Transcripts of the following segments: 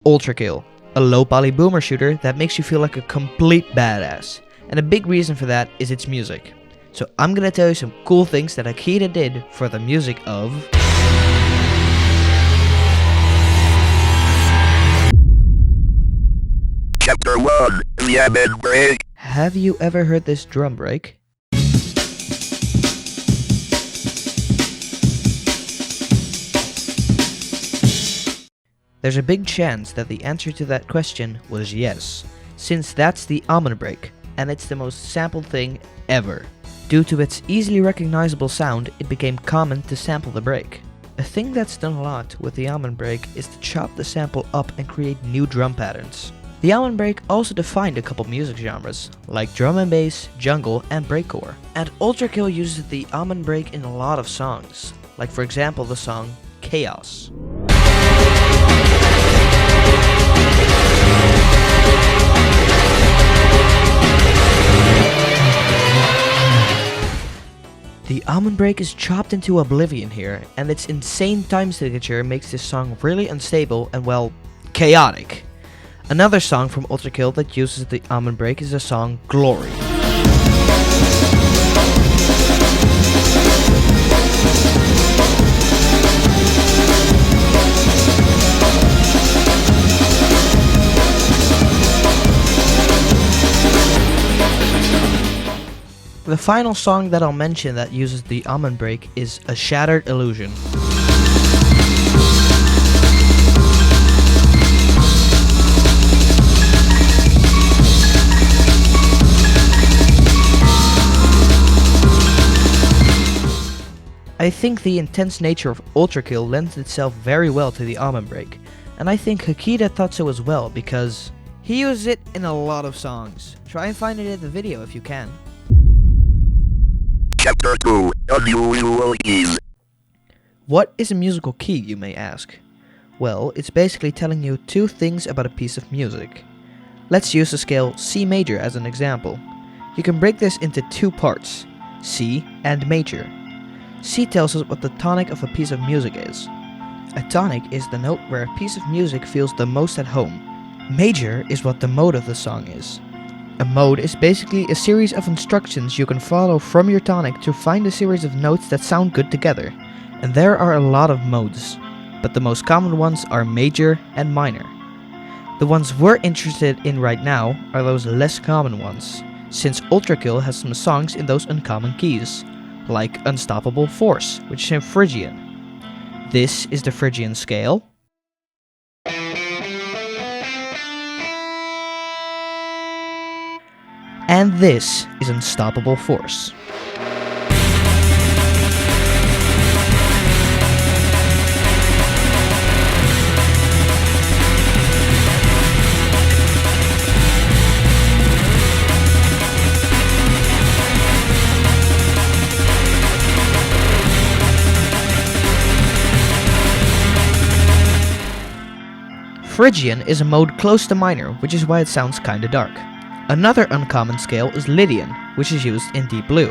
Ultrakill, a low poly boomer shooter that makes you feel like a complete badass. And a big reason for that is its music. So I'm gonna tell you some cool things that Akita did for the music of Chapter 1, the Amen Break. Have you ever heard this drum break? There's a big chance that the answer to that question was yes, since that's the almond break, and it's the most sampled thing ever. Due to its easily recognizable sound, it became common to sample the break. A thing that's done a lot with the almond break is to chop the sample up and create new drum patterns. The almond break also defined a couple music genres, like drum and bass, jungle, and breakcore. And Ultrakill uses the almond break in a lot of songs, like for example the song Chaos. The almond break is chopped into oblivion here, and its insane time signature makes this song really unstable and, well, chaotic. Another song from Ultrakill that uses the almond break is the song Glory. The final song that I'll mention that uses the almond break is A Shattered Illusion. I think the intense nature of Ultrakill lends itself very well to the almond break, and I think Akita thought so as well because he uses it in a lot of songs. Try and find it in the video if you can. Chapter 2, Unusual Keys. What is a musical key, you may ask? Well, it's basically telling you two things about a piece of music. Let's use the scale C major as an example. You can break this into two parts, C and major. C tells us what the tonic of a piece of music is. A tonic is the note where a piece of music feels the most at home. Major is what the mode of the song is. A mode is basically a series of instructions you can follow from your tonic to find a series of notes that sound good together. And there are a lot of modes, but the most common ones are major and minor. The ones we're interested in right now are those less common ones, since Ultrakill has some songs in those uncommon keys, like Unstoppable Force, which is in Phrygian. This is the Phrygian scale. And this is Unstoppable Force. Phrygian is a mode close to minor, which is why it sounds kinda dark. Another uncommon scale is Lydian, which is used in Deep Blue.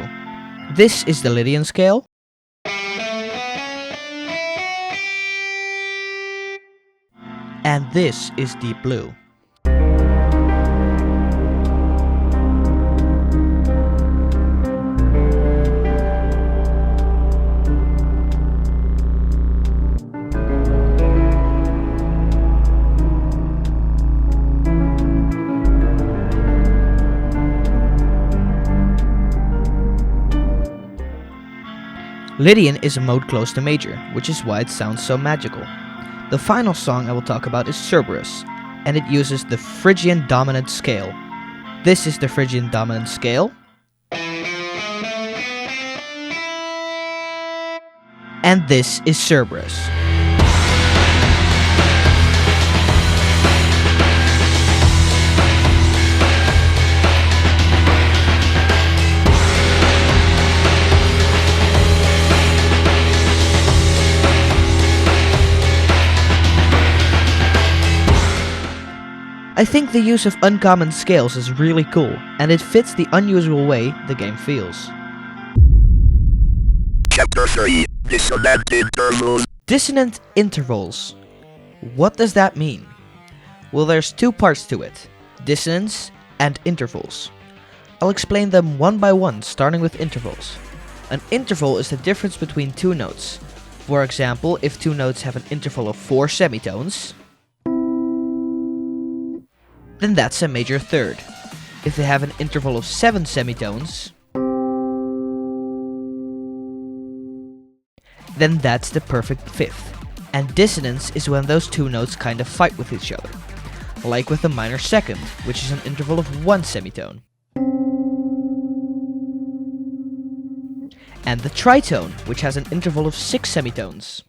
This is the Lydian scale. And this is Deep Blue. Lydian is a mode close to major, which is why it sounds so magical. The final song I will talk about is Cerberus, and it uses the Phrygian dominant scale. This is the Phrygian dominant scale. And this is Cerberus. I think the use of uncommon scales is really cool, and it fits the unusual way the game feels. Chapter 3, Dissonant Intervals. Dissonant intervals. What does that mean? Well, there's two parts to it, dissonance and intervals. I'll explain them one by one, starting with intervals. An interval is the difference between two notes. For example, if two notes have an interval of 4 semitones, then that's a major third. If they have an interval of 7 semitones, then that's the perfect fifth. And dissonance is when those two notes kind of fight with each other, like with the minor second, which is an interval of 1 semitone. And the tritone, which has an interval of 6 semitones.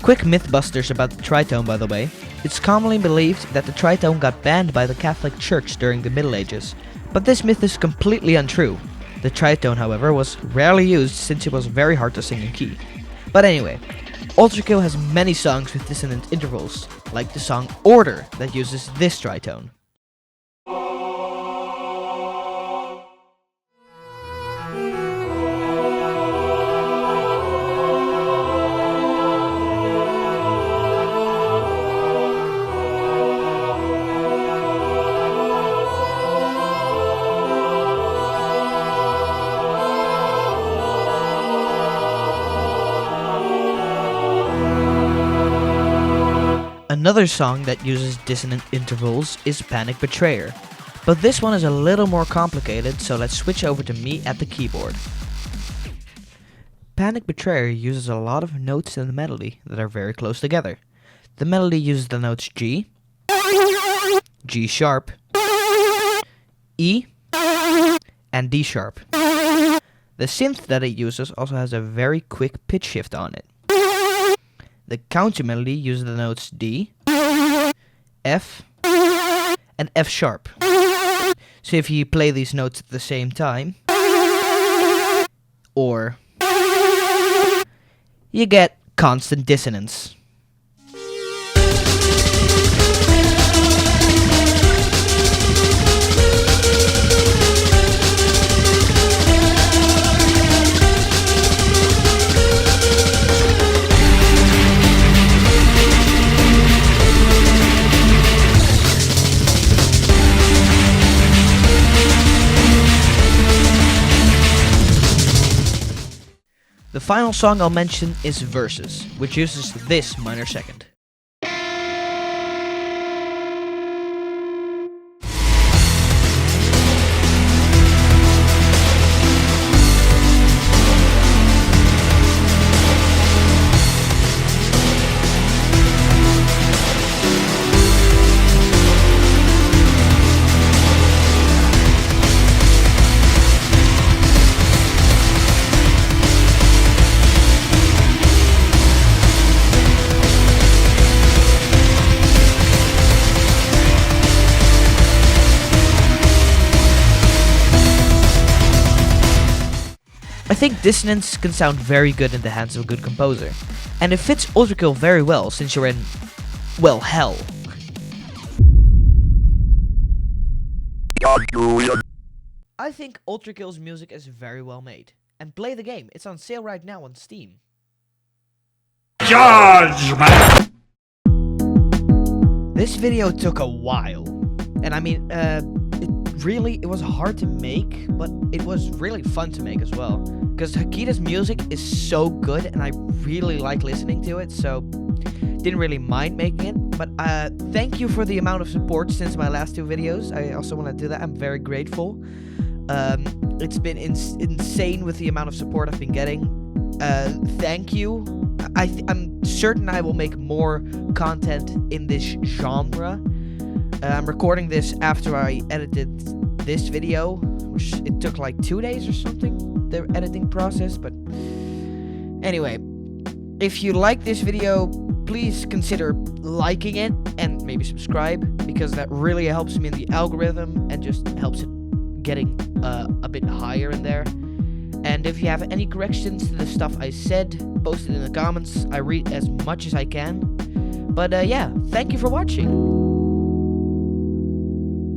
Quick mythbusters about the tritone, by the way. It's commonly believed that the tritone got banned by the Catholic Church during the Middle Ages, but this myth is completely untrue. The tritone, however, was rarely used since it was very hard to sing in key. But anyway, Ultrakill has many songs with dissonant intervals, like the song Order that uses this tritone. Another song that uses dissonant intervals is Panic Betrayer, but this one is a little more complicated, so let's switch over to me at the keyboard. Panic Betrayer uses a lot of notes in the melody that are very close together. The melody uses the notes G, G sharp, E, and D sharp. The synth that it uses also has a very quick pitch shift on it. The counter melody uses the notes D, F, and F sharp. So if you play these notes at the same time, or you get constant dissonance. The final song I'll mention is Versus, which uses this minor second. I think dissonance can sound very good in the hands of a good composer, and it fits Ultrakill very well since you're in, well, hell. I think Ultrakill's music is very well made, and play the game, it's on sale right now on Steam. Judgment! This video took a while, and I mean, it was hard to make, but it was really fun to make as well. Because Hakita's music is so good, and I really like listening to it, so didn't really mind making it. But thank you for the amount of support since my last 2 videos. I also want to do that. I'm very grateful. It's been insane with the amount of support I've been getting. Thank you. I'm certain I will make more content in this genre. I'm recording this after I edited this video, which it took like 2 days or something, the editing process, but anyway, if you like this video, please consider liking it and maybe subscribe, because that really helps me in the algorithm and just helps it getting a bit higher in there. And if you have any corrections to the stuff I said, post it in the comments. I read as much as I can. But yeah, thank you for watching.